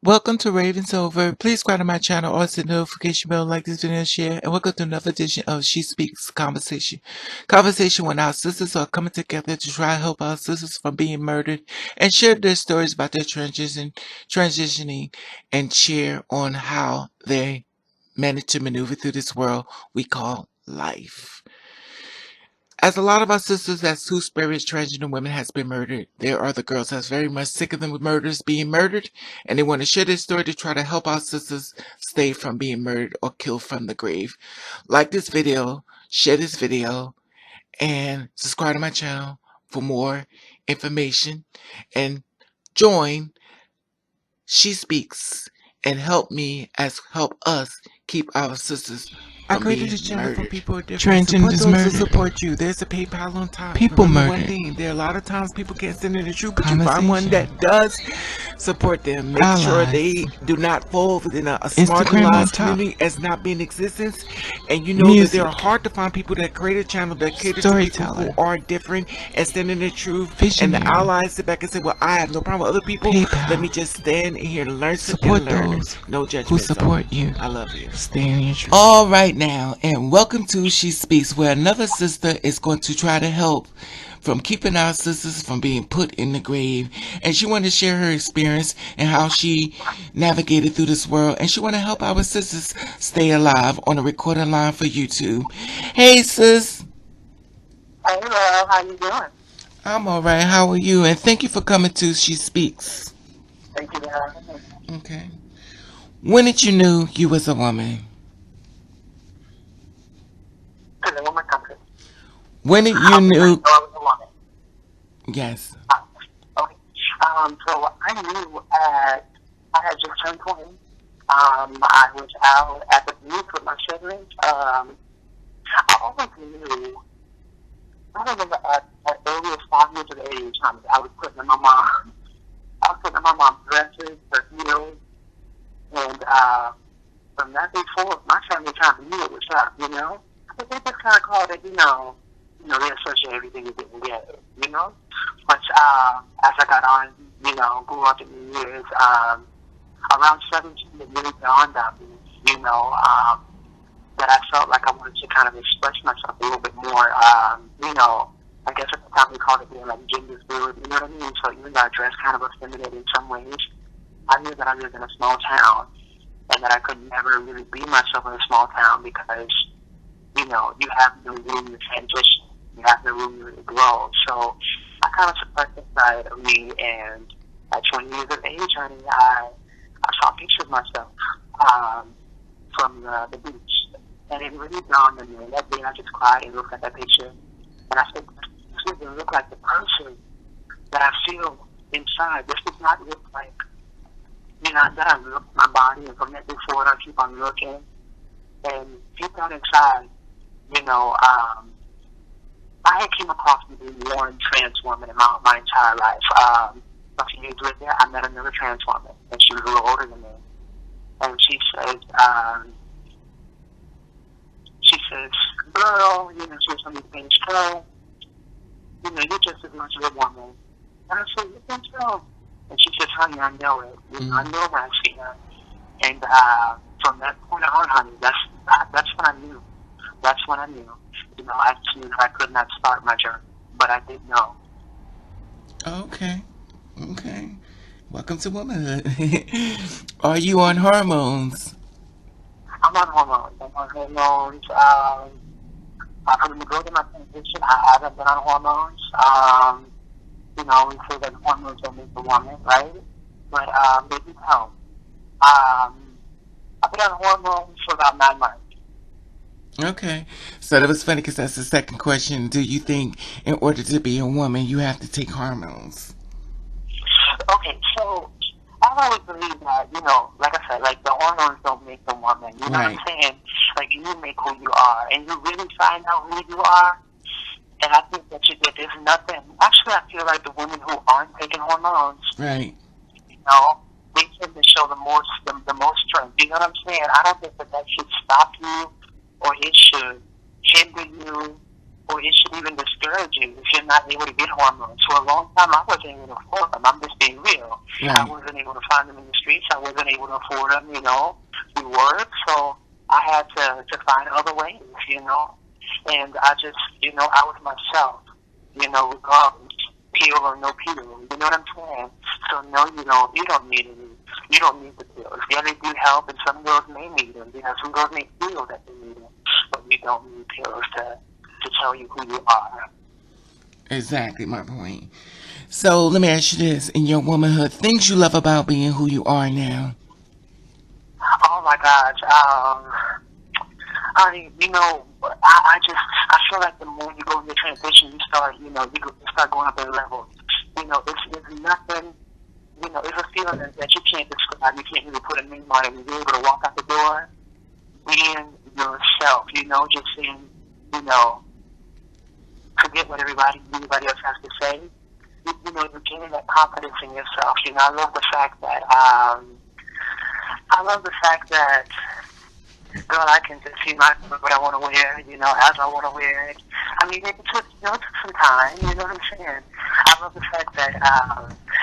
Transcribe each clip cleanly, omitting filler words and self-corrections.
Welcome to Ravenovah. Please subscribe to my channel, also hit the notification bell, like this video, and share. And welcome to another edition of She Speaks Conversation. Conversation when our sisters are coming together to try to help our sisters from being murdered and share their stories about their transitioning, and share on how they manage to maneuver through this world we call life. As a lot of our sisters that's two-spirit transgender women has been murdered, there are the girls that's very much sick of them with murders being murdered, and they want to share their story to try to help our sisters stay from being murdered or killed from the grave. Like this video, share this video, and subscribe to my channel for more information, and join She Speaks and help us keep our sisters I from created being this channel for murdered. people with different support those who support you. There's a PayPal on top. People Remember murdered. one thing, there are a lot of times people can't stand in the truth, but you find Conversation. one that does support them. Make sure Allies. they do not fall within a Instagram on marginalized top. community as not being in existence. And you know that there are hard to find people that create a channel that cater to people who are different and stand in the truth. Visionary. And the allies sit back and say, well, I have no problem with other people. PayPal. Let me just stand in here and learn Support and learn. those No judgment. who support you. I love you. Stay in your truth. All right now, and welcome to She Speaks, where another sister is going to try to help from keeping our sisters from being put in the grave. And she wanted to share her experience and how she navigated through this world. And she want to help our sisters stay alive on a recording line for YouTube. Hey, sis. Hey, love, how you doing? I'm all right. How are you? And thank you for coming to She Speaks. Thank you for having me. Okay. When did you knew you was a woman? To the woman country. When did you I knew? was a woman. Yes. Okay. So I knew I had just turned 20. I was out at the beach with my siblings. I always knew. I remember at earliest 5 years of age, I was putting in my mom. I was putting in my mom's dresses, her heels, and from that day forward, my family kind of knew it was up, you know. But they just kind of called it, they associate everything with getting together, you know. But as I got on, grew up in the years, around 17, it really dawned on me, that I felt like I wanted to kind of express myself a little bit more, I guess at the time we called it being like gender fluid, you know what I mean? So even though I dressed kind of effeminate in some ways, I knew that I lived in a small town and that I could never really be myself in a small town because, you have no room to transition. You have no room to really grow. So I kind of suppressed that side of me, and at 20 years of age, honey, I saw pictures of myself from the beach. And it really dawned on me. That day I just cried and looked at that picture. And I said, this doesn't look like the person that I feel inside. This does not look like, that I look at my body, and from that day forward I keep on looking. And deep down inside, I had came across maybe one trans woman in my entire life. A few years later, I met another trans woman, and she was a little older than me. And she said, girl, she was from the same show, you're just as much of a woman. And I said, you think so? And she said, honey, I know it. I know when I see her. And from that point on, honey, that's when I knew. That's when I knew. I just knew that I could not start my journey, but I did know. Okay. Welcome to womanhood. Are you on hormones? I'm on hormones. From the growth of my transition, I haven't been on hormones. We say that hormones don't make the woman, right? But they do help. I've been on hormones for about 9 months. Okay. So that was funny because that's the second question. Do you think in order to be a woman, you have to take hormones? Okay, so I've always believed that, like I said, like the hormones don't make the woman. You know what I'm saying? Like you make who you are, and you really find out who you are. And I think that there's nothing. Actually, I feel like the women who aren't taking hormones, right? They tend to show the most strength. You know what I'm saying? I don't think that should stop you, or it should hinder you or it should even discourage you if you're not able to get hormones. For a long time, I wasn't able to afford them. I'm just being real. Right. I wasn't able to find them in the streets. I wasn't able to afford them, through work. So I had to find other ways, And I just, I was myself, regardless, pill or no pill. You know what I'm saying? So no, you don't need any. You don't need the pills. Yeah, they do help, and some girls may need them. Some girls may feel that they need them, but you don't need pills to tell you who you are. Exactly my point. So let me ask you this: in your womanhood, things you love about being who you are now. Oh my gosh. I feel like the more you go in the transition, you start going up in levels. It's nothing. It's a feeling that you can't describe. You can't really put a name on it. You're able to walk out the door, being yourself. Just saying, forget what everybody else has to say. You're gaining that confidence in yourself. I love the fact that, girl, I can just see what I want to wear, as I want to wear it. I mean, it took some time, you know what I'm saying? I love the fact that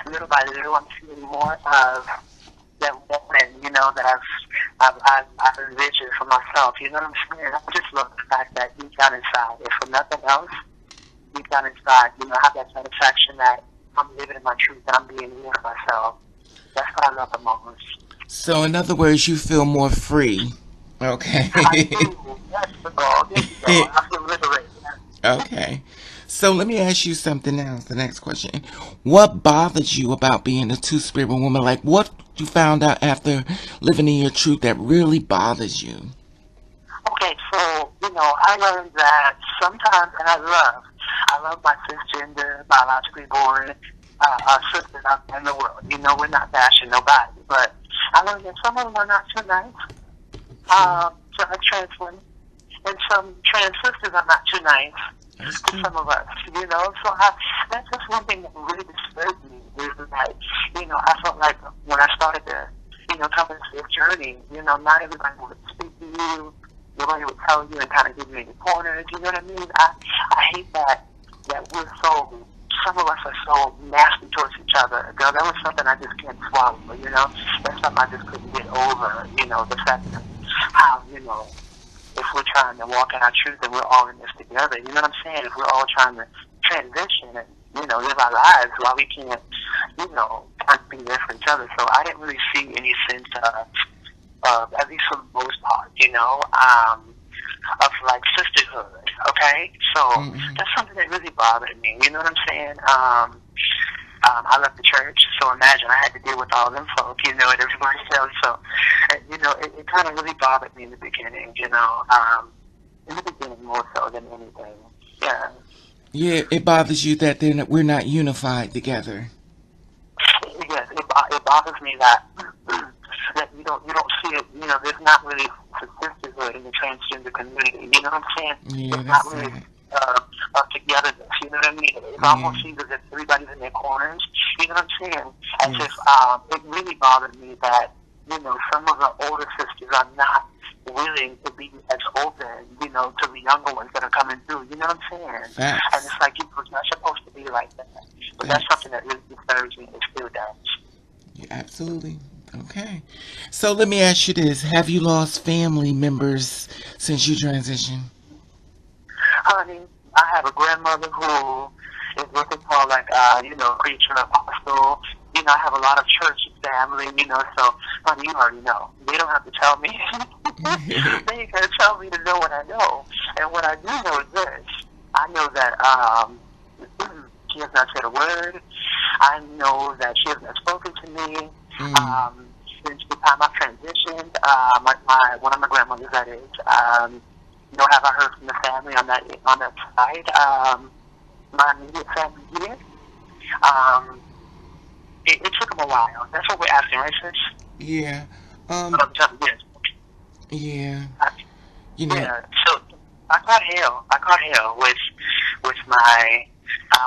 little by little I'm seeing more of that woman, that I've envisioned for myself, you know what I'm saying? I just love the fact that deep down inside, if for nothing else, deep down inside, I have that satisfaction that I'm living in my truth and I'm being real to myself. That's what I love the most. So, in other words, you feel more free. Okay. I do. That's the goal. There you go. I feel liberated. Okay. So let me ask you something else. The next question. What bothers you about being a two-spirit woman? Like, what you found out after living in your truth that really bothers you? Okay, so, I learned that sometimes, and I love my cisgender, biologically born sisters out there in the world. We're not bashing nobody, but I learned that some of them are not too nice. So like trans women, and some trans sisters are not too nice to some of us, So that's just one thing that really disturbed me, is that, I felt like when I started to, come into this journey, not everybody would speak to you, nobody would tell you and kind of give you any corners, you know what I mean? I hate that we're some of us are so nasty towards each other. Girl, that was something I just can't swallow, That's something I just couldn't get over, the fact that how, if we're trying to walk in our truth and we're all in this together, you know what I'm saying? If we're all trying to transition and, live our lives, why we can't, be there for each other. So I didn't really see any sense of, at least for the most part, of like sisterhood, okay? So that's something that really bothered me, you know what I'm saying? I left the church, so imagine I had to deal with all them folk, and everybody else. So, it kind of really bothered me in the beginning, in the beginning more so than anything. Yeah. Yeah, it bothers you that we're not unified together. Yes, it bothers me that that you don't see it. There's not really sisterhood in the transgender community. You know what I'm saying? Yeah, it's that's not really sad. togetherness. You know what I mean? It almost seems as if everybody's in their corners. You know what I'm saying? As if it really bothered me that some of the older sisters are not willing to be as open, to the younger ones that are coming through. You know what I'm saying? Facts. And it's like it's not supposed to be like that. But that's something that really disturbs me. It still does. Yeah, absolutely. Okay. So let me ask you this. Have you lost family members since you transitioned? Honey, I have a grandmother who is what they call preacher, apostle. I have a lot of church family, so, honey, you already know. They don't have to tell me. They ain't gonna tell me to know what I know. And what I do know is this. I know that, she has not said a word. I know that she has not spoken to me. Since the time I've transitioned, one of my grandmothers, that is, have I heard from the family on that side? My immediate family here. It took them a while. That's what we're asking, right, sis? Yeah. Yes. Yeah. Yeah. So I caught hell with my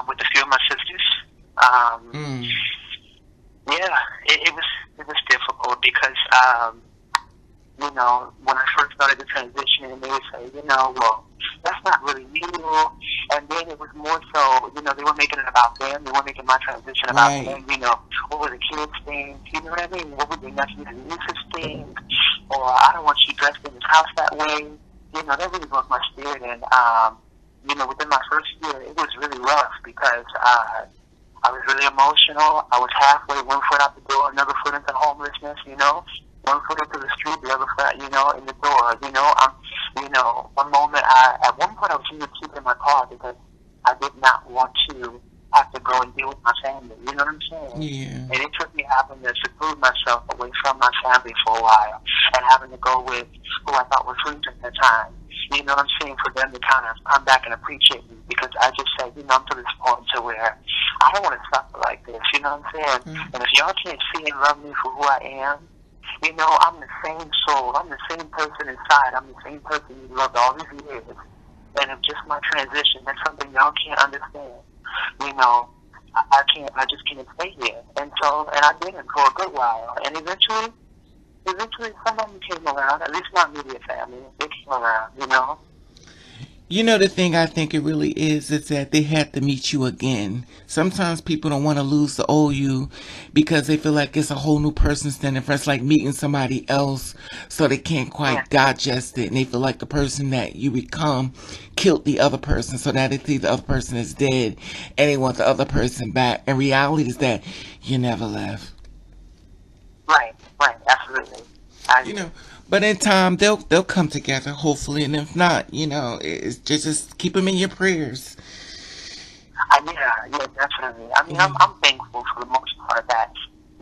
with a few of my sisters. Yeah, it was difficult because you know, when I first started the transition, they would say, you know, well, that's not really you. And then it was more so, you know, they were making it about them. They were making my transition about them. You know, what were the kids think? You know what I mean? What were the nephews and nieces think? Or I don't want you dressed in this house that way. You know, that really broke my spirit. And, you know, within my first year, it was really rough because I was really emotional. I was halfway, one foot out the door, another foot into homelessness, you know. One foot into the street, the other foot, you know, in the door. You know, you know, at one point I was even keeping my car because I did not want to have to go and deal with my family. You know what I'm saying? Yeah. And it took me having to seclude myself away from my family for a while and having to go with who I thought was friends at the time. You know what I'm saying? For them to kind of come back and appreciate me because I just said, you know, I'm to this point to where I don't want to suffer like this. You know what I'm saying? Mm-hmm. And if y'all can't see and love me for who I am, you know, I'm the same soul. I'm the same person inside. I'm the same person you loved all these years. And if just my transition, that's something y'all can't understand. You know, I just can't stay here. And I didn't for a good while. And eventually some of them came around, at least my immediate family. They came around, you know. You know, the thing I think it really is that they had to meet you again. Sometimes people don't want to lose the old you because they feel like it's a whole new person standing in front. It's like meeting somebody else, so they can't quite digest it. And they feel like the person that you become killed the other person, so now they see the other person is dead and they want the other person back. And reality is that you never left. Right, absolutely. You know, but in time they'll come together, hopefully, and if not, you know, it's just keep them in your prayers. Yeah, definitely. I mean, I'm thankful for the most part that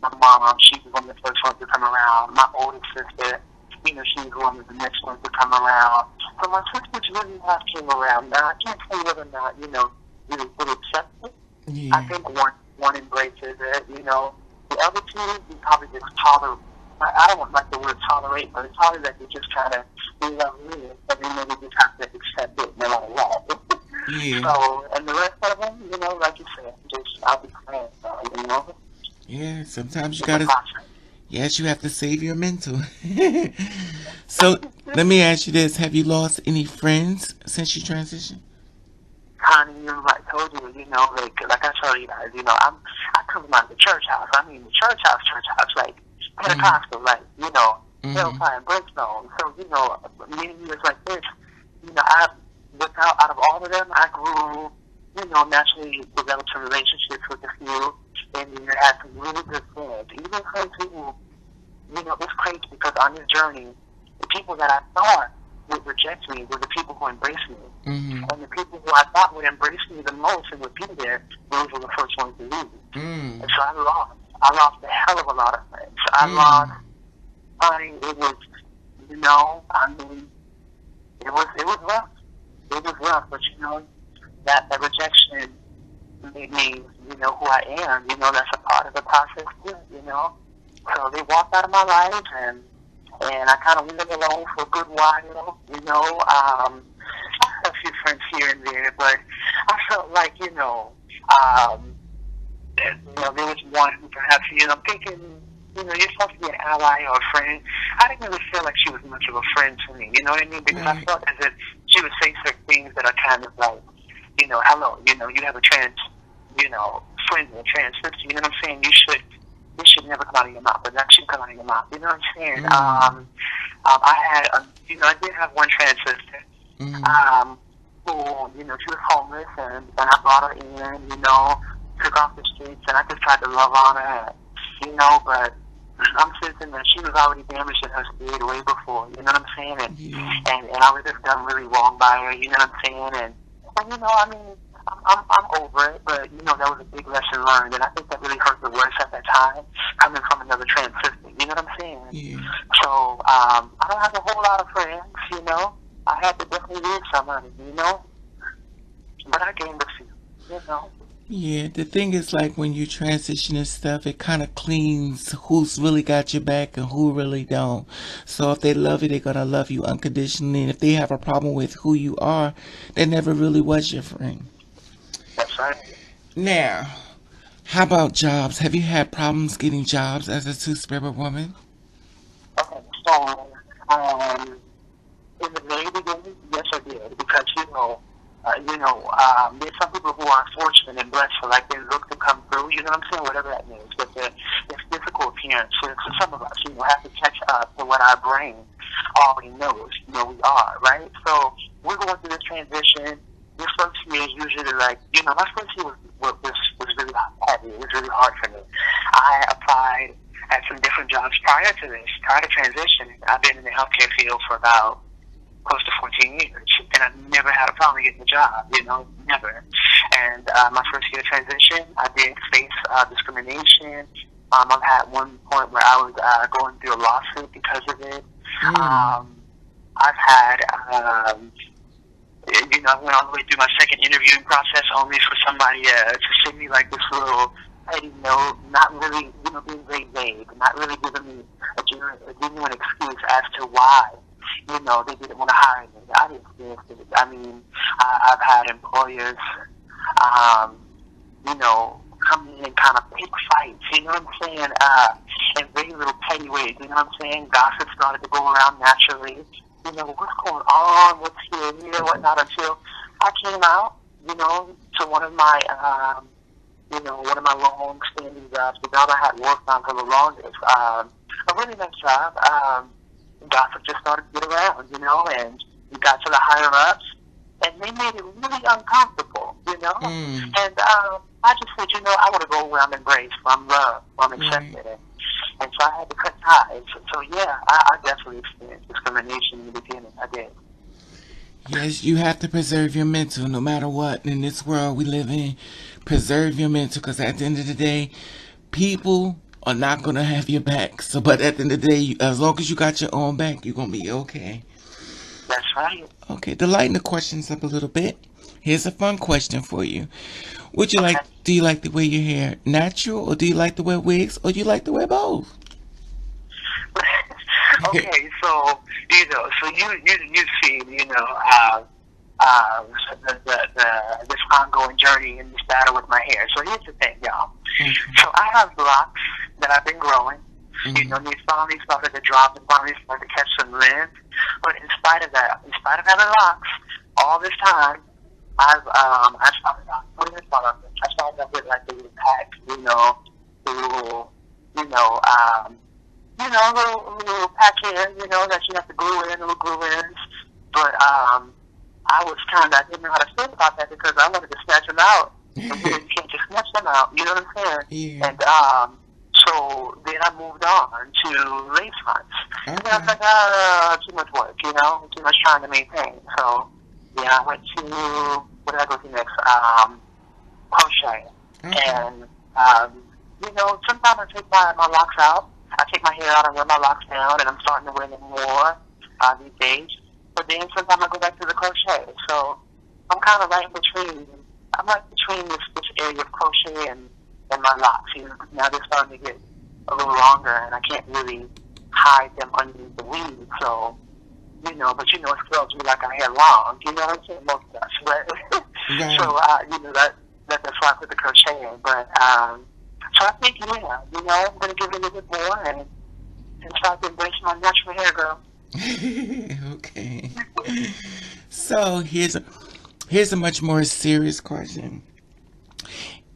my mom, she was one of the first ones to come around. My oldest sister, you know, she was one of the next ones to come around. So my sisters really have came around. Now, I can't say whether or not, you know, really fully accept it. Yeah. I think one embraces it, you know. The other two, we probably just tolerate. I don't like the word tolerate, but it's probably that they just kind of love me, but then they just have to accept it no matter what. Yeah. So, and the rest of them, you know, like you said, I'll be praying, you know. Yeah, sometimes you gotta. Yes, you have to save your mental. So, let me ask you this: have you lost any friends since you transitioned? Honey, like I told you, you know, like I told you guys, you know, I come from the church house. I mean, the church house, like Pentecostal, like, you know, hellfire and brimstone. So, you know, many years like this, you know, out of all of them, I grew, you know, naturally developed some relationships with a few, and you had some really good friends. Even friends who, you know, it's crazy because on this journey, the people that I thought would reject me were the people who embraced me. Mm-hmm. And the people who I thought would embrace me the most and would be there, those were the first ones to leave. And so I lost a hell of a lot of friends. I mean, it was, you know, I mean, it was rough. It was rough, but you know, that rejection made me, you know, who I am. You know, that's a part of the process too, you know. So they walked out of my life, and I kind of went alone for a good while, you know. I had a few friends here and there, but I felt like, you know, there was one who perhaps, you know, I'm thinking, you know, you're supposed to be an ally or a friend. I didn't really feel like she was much of a friend to me, you know what I mean? Because I felt as if she would say certain things that are kind of like, you know, hello, you know, you have a trans, you know, friend, a trans sister, you know what I'm saying? This should never come out of your mouth, but that should come out of your mouth, you know what I'm saying? I did have one trans sister, who, you know, she was homeless, and I brought her in, you know, took off the streets, and I just tried to love on her, you know, but I'm thinking that she was already damaged in her spirit way before, you know what I'm saying? And I was just done really wrong by her, you know what I'm saying? And you know, I mean, I'm over it, but, you know, that was a big lesson learned, and I think that really hurt the worst at that time, coming from another trans sister, you know what I'm saying? Yeah. So, I don't have a whole lot of friends, you know. I had to definitely lose somebody, you know. But I gained a few, you know. Yeah, the thing is, like, when you transition and stuff, it kind of cleans who's really got your back and who really don't. So if they love you, they're going to love you unconditionally. And if they have a problem with who you are, they never really was your friend. That's right. Now, how about jobs? Have you had problems getting jobs as a two-spirit woman? Okay, so I there's some people who are fortunate and blessed, so like they look to come through, you know what I'm saying, whatever that means. But their physical appearance, so some of us, have to catch up to what our brain already knows, we are, right? So we're going through this transition. This first year is usually like, my first year was really heavy. It was really hard for me. I applied at some different jobs prior to this, prior to transition. I've been in the healthcare field for about close to 14 years, and I've never had a problem getting a job, never. And my first year of transition, I did face discrimination. I've had one point where I was going through a lawsuit because of it. I've had, I went all the way through my second interviewing process only for somebody to send me like this little petty note, not really, being very vague, not really giving me a genuine excuse as to why, they didn't want to hire me. I didn't experience it. I mean, I've had employers, come in and kind of pick fights, you know what I'm saying, in very little petty ways, you know what I'm saying? Gossip started to go around naturally. What's going on, what's here, whatnot, until I came out, to one of my, long-standing jobs, the job I had worked on for the longest, a really nice job. Gossip just started to get around, and we got to the higher-ups, and they made it really uncomfortable, and I just said, I want to go where I'm embraced, where I'm loved, where I'm accepted, and so I had to cut ties. So yeah, I definitely experienced discrimination in the beginning. I did. Yes, you have to preserve your mental no matter what in this world we live in. Preserve your mental, because at the end of the day, people are not going to have your back. So, but at the end of the day, as long as you got your own back, you're going to be okay. That's right. Okay, to lighten the questions up a little bit, here's a fun question for you. Would you do you like to wear your hair natural, or do you like to wear wigs, or do you like to wear both? Okay, so you see, this ongoing journey in this battle with my hair. So here's the thing, y'all. Mm-hmm. So I have locks that I've been growing. Mm-hmm. These finally started to drop and finally started to catch some length. But in spite of having locks, all this time, I started off with like the little pack, the little pack hair, that you have to glue in, little glue ins. But I didn't know how to feel about that because I wanted to snatch them out. And you can't just snatch them out, you know what I'm saying? Yeah. And so then I moved on to lace fronts. Okay. And I was like, too much work, too much trying to maintain. So yeah, I went to, what did I go to next? Crochet. Okay. And, sometimes I take my locks out. I take my hair out and wear my locks down, and I'm starting to wear them more these days. But then sometimes I go back to the crochet. So I'm kind of right in between. I'm right between this area of crochet and my locks. Now they're starting to get a little longer, and I can't really hide them underneath the weave. So, but it's still do like our hair long. You know what I'm saying? Most of us, but right. So that's why I put the crochet in. But so I think, I'm going to give it a little bit more and try to embrace my natural hair, girl. Okay. So here's a much more serious question.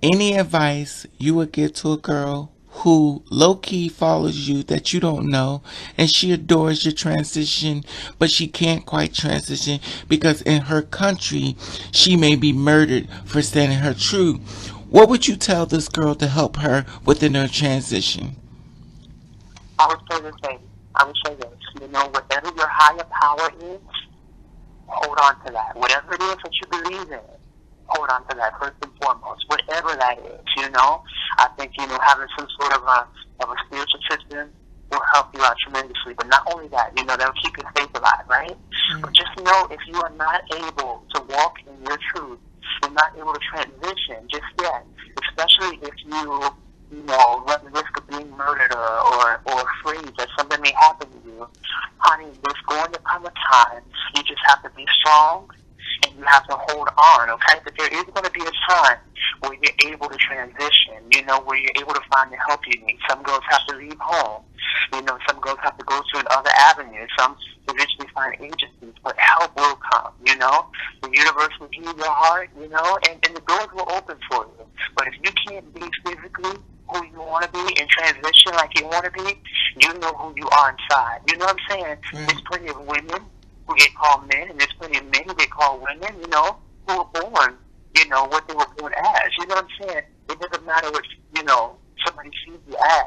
Any advice you would give to a girl who low-key follows you that you don't know, and she adores your transition, but she can't quite transition because in her country she may be murdered for standing her true? What would you tell this girl to help her within her transition? I would say this. Whatever your higher power is, hold on to that. Whatever it is that you believe in, hold on to that first and foremost. Whatever that is, I think, having some sort of a spiritual system will help you out tremendously. But not only that, that'll keep your faith alive, right? Mm-hmm. But just know, if you are not able to walk in your truth, you're not able to transition just yet, especially if you run the risk of being murdered or afraid that something may happen to you. Honey, there's going to come a time you just have to be strong and you have to hold on, okay? But there is going to be a time where you're able to transition, where you're able to find the help you need. Some girls have to leave home. Some girls have to go to another avenue. Some eventually divine agencies, but help will come, you know. The universe will heal your heart, you know, and the doors will open for you. But if you can't be physically who you want to be and transition like you want to be, you know who you are inside. You know what I'm saying? Right. There's plenty of women who get called men, and there's plenty of men who get called women, you know, who were born, you know, what they were born as. You know what I'm saying? It doesn't matter what, you know, somebody sees you as.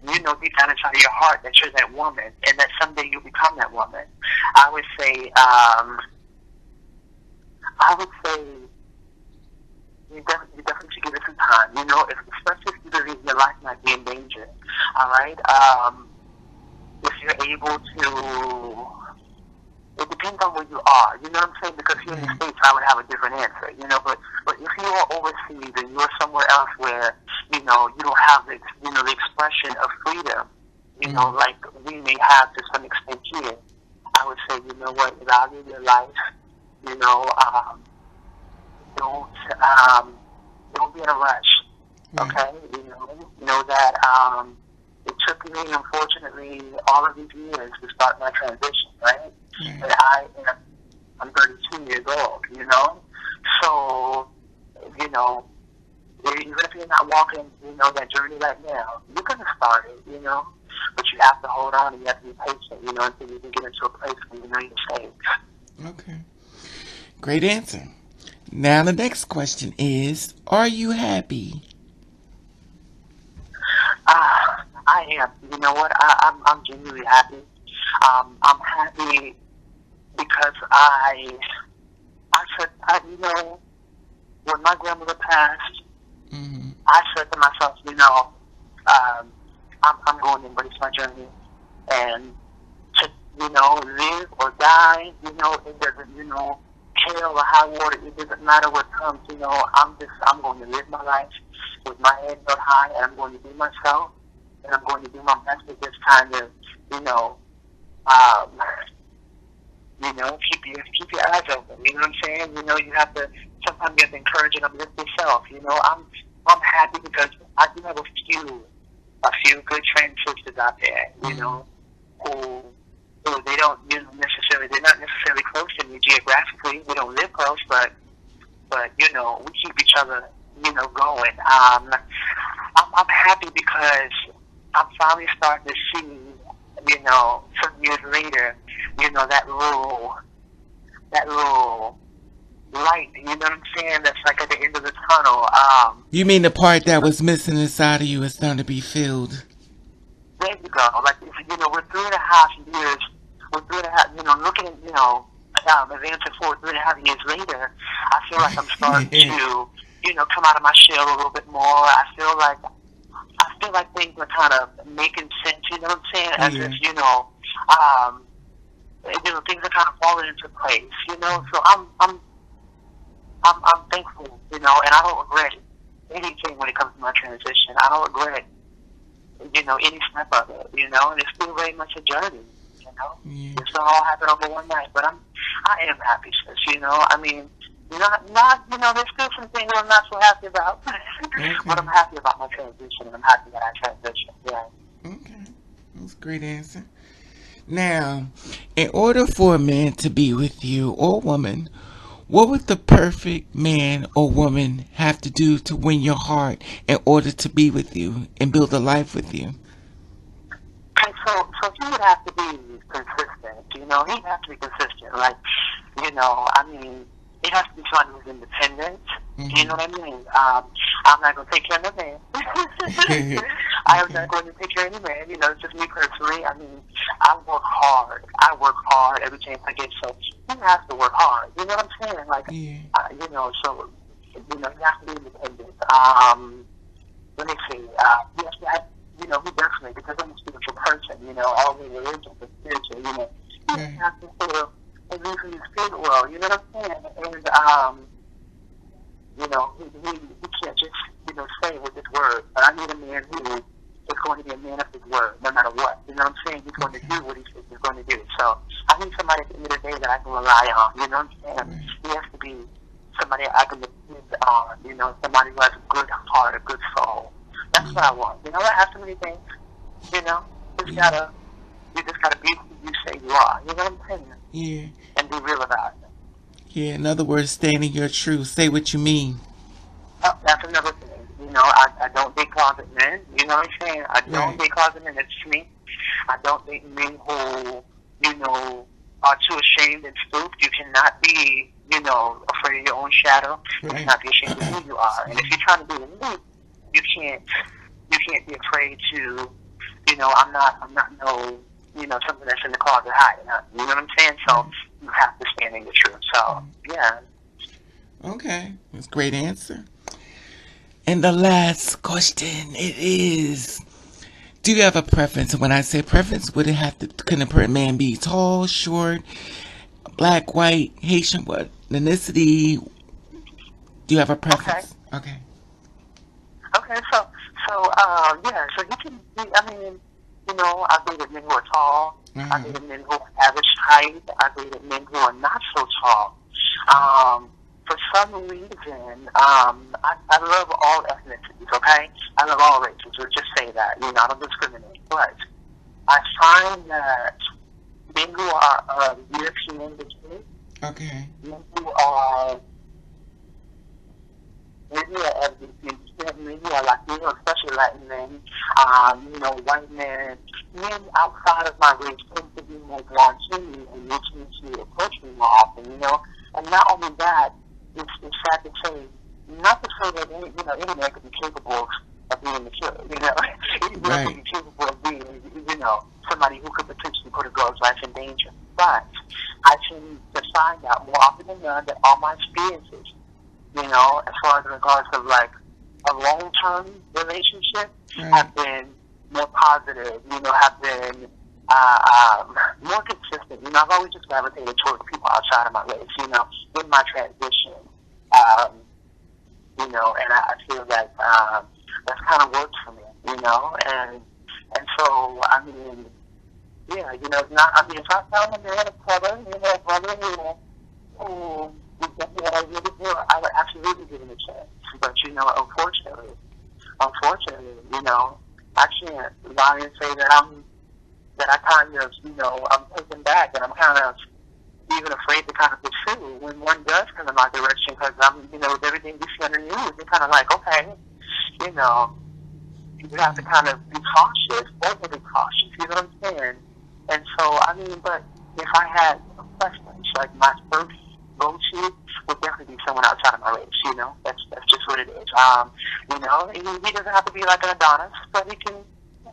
You know deep down inside of your heart that you're that woman, and that someday you'll become that woman. I would say, you definitely should give it some time. You know, especially if you believe your life might be in danger. All right. If you're able to, it depends on where you are. You know what I'm saying? Because here in the States, I would have a different answer. You know, but if you are overseas and you are somewhere else where, you know, you don't have the, you know, the expression of freedom, you know, like we may have to some extent here, I would say, you know what, value your life. You know, don't be in a rush. Okay, you know that it took me, unfortunately, all of these years to start my transition, right? And I'm 32 years old, you know, so you know, even if you're not walking, you know, that journey right now, you're gonna start it, you know, but you have to hold on and you have to be patient, you know, until you can get into a place where you know you're safe. Okay. Great answer. Now the next question is, are you happy? I am. You know what? I'm genuinely happy. I'm happy because you know, when my grandmother passed, I said to myself, you know, I'm going to embrace my journey, and to, you know, live or die, you know, it doesn't, you know, hell or high water, it doesn't matter what comes, you know, I'm going to live my life with my head held high, and I'm going to be myself, and I'm going to do my best to just kind of, you know, keep your eyes open. You know what I'm saying? You know, sometimes you have to encourage and uplift yourself. You know, I'm happy because I do have a few good trained sisters out there. You know, who they don't, you know, they're not necessarily close to me geographically. We don't live close, but you know, we keep each other, you know, going. I'm happy because I'm finally starting to see, you know, some years later, you know, that little light, you know what I'm saying, that's like at the end of the tunnel. You mean the part that was missing inside of you is starting to be filled? There you go. Like, you know, we're 3.5 years, you know, looking at, you know, advancing forward 3.5 years later, I feel like I'm starting to, you know, come out of my shell a little bit more. I feel like things are kind of making sense, you know what I'm saying? As if, you know, things are kind of falling into place, you know. So I'm thankful, you know, and I don't regret anything when it comes to my transition. I don't regret, you know, any step of it, you know, and it's still very much a journey, you know. It's not all happen over one night, but I am happy, sis, you know. I mean, not, you know, there's still some things I'm not so happy about, but I'm happy about my transition, and I'm happy that I transitioned, yeah. Okay, that's a great answer. Now, in order for a man to be with you, or woman, what would the perfect man or woman have to do to win your heart in order to be with you and build a life with you? Okay, so he would have to be consistent, you know. He'd have to be consistent, like, you know, I mean, it has to be someone who's independent. You know what I mean? I'm not going to take care of no man. I am not going to take care of any man. You know, it's just me personally. I mean, I work hard every chance I get. So he has to work hard. You know what I'm saying? Like, you know, so, you know, he has to be independent. Let me see. He has to have, you know, he definitely, because I'm a spiritual person, you know, all the religions are spiritual, you know. He has to feel at least in the spirit world, you know what I'm saying? And, you know, he can't just, you know, say with his word. But I need a man who is going to be a man of his word, no matter what. You know what I'm saying? He's going to do what he says he's going to do. So I need somebody at the end of the day that I can rely on. You know what I'm saying? He has to be somebody I can depend on. You know, somebody who has a good heart, a good soul. That's what I want. You know, I have so many things. You know, just gotta You just gotta be who you say you are. You know what I'm saying? Yeah. And be real about it. Yeah, in other words, stand in your truth. Say what you mean. Oh, that's another thing. You know, I don't date closet men. You know what I'm saying? I don't date closet men. That's me. I don't date men who, you know, are too ashamed and stooped. You cannot be, you know, afraid of your own shadow. You cannot be ashamed of who you are. And if you're trying to be a loop, you can't be afraid to, you know, I'm not no, you know, something that's in the closet hiding. You know what I'm saying? So you have to stand in your truth. So yeah. Okay, that's a great answer. And the last question, it is, do you have a preference? And when I say preference, would it have to, can a man be tall, short, black, white, Haitian, what, ethnicity? Do you have a preference? Okay. Okay, so yeah, so you can, I mean, you know, I've dated men who are tall, I've dated men who are average height, I've dated men who are not so tall. For some reason, I love all ethnicities, okay? I love all races, we'll just say that, you know, I don't discriminate, but I find that men who are European descent, men who are maybe are Latino, especially Latin men, you know, white men outside of my race tend to be more drawn to me and they tend to approach me more often, you know. And not only that, it's sad to say, not to say that any man could be capable of being the killer, you know. Any man could be capable of being, you know, somebody who could potentially put a girl's life in danger. But I tend to find out more often than not that all my experiences, you know, as far as in regards of like a long-term relationship, have been more positive, you know, have been more consistent. You know, I've always just gravitated towards people outside of my race, you know, in my transition, you know, and I feel that that's kind of worked for me, you know, and so, I mean, yeah, you know, it's not, I mean, if I found a man of color, you know, brother, you know, what I really do, I would absolutely give him a chance. But, you know, unfortunately, you know, I can't lie and say that I kind of, you know, I'm taken back and I'm kind of even afraid to kind of pursue when one does come in my direction because I'm, you know, with everything you see on the news, you're kind of like, okay, you know, you have to kind of be cautious, overly cautious, you know what I'm saying? And so, I mean, but if I had a preference, like my first go-to would definitely be someone outside of my race, you know? That's just what it is. You know, he doesn't have to be like an Adonis, but he can,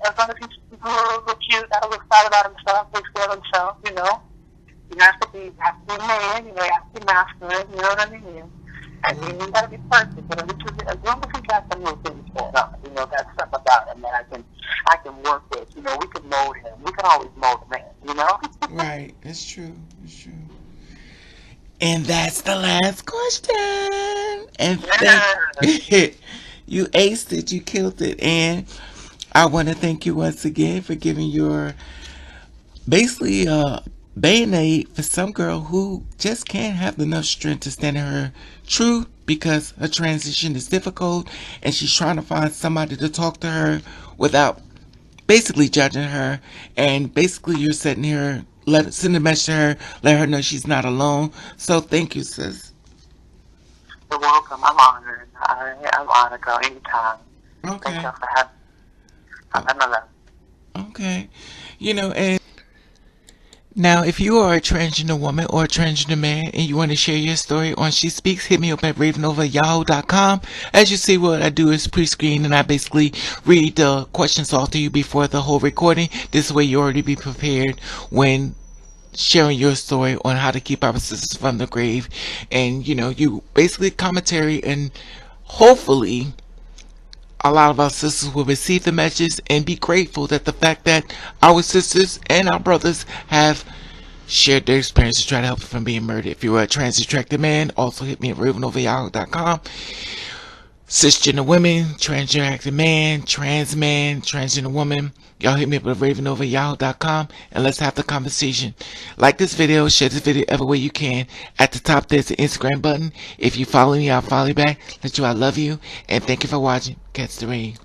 as long as he's a little cute, got a little style about himself, takes care of himself, you know? You have to be a man, you know, you have to be masculine, you know what I mean? And you gotta be perfect, but as long as he got some little things going on, you know, that's something about him that I can work with, you know, we can mold him. We can always mold a man, you know? Right, it's true, it's true. And that's the last question. And thank you aced it, you killed it. And I want to thank you once again for giving your basically bayonet for some girl who just can't have enough strength to stand in her truth because her transition is difficult and she's trying to find somebody to talk to her without basically judging her. And basically you're sitting here, send a message to her, let her know she's not alone. So thank you, sis. You're welcome. I'm honored. I'm honored, girl. Anytime. Okay. Thank you for having me. Okay. You know, and now, if you are a transgender woman or a transgender man and you want to share your story on She Speaks, hit me up at Ravenovah@yahoo.com. As you see, what I do is pre-screen and I basically read the questions off to you before the whole recording. This way you already be prepared when sharing your story on how to keep our sisters from the grave. And, you know, you basically commentary and hopefully a lot of our sisters will receive the message and be grateful that the fact that our sisters and our brothers have shared their experience to try to help them from being murdered. If you are a trans-attracted man, also hit me at Ravenovah@yahoo.com. Cisgender women, transgender man, transgender woman, y'all hit me up at Ravenovah@yahoo.com and let's have the conversation. Like this video, share this video every way you can. At the top there's the Instagram button. If you follow me, I'll follow you back. Let you know I love you and thank you for watching. Catch the rain.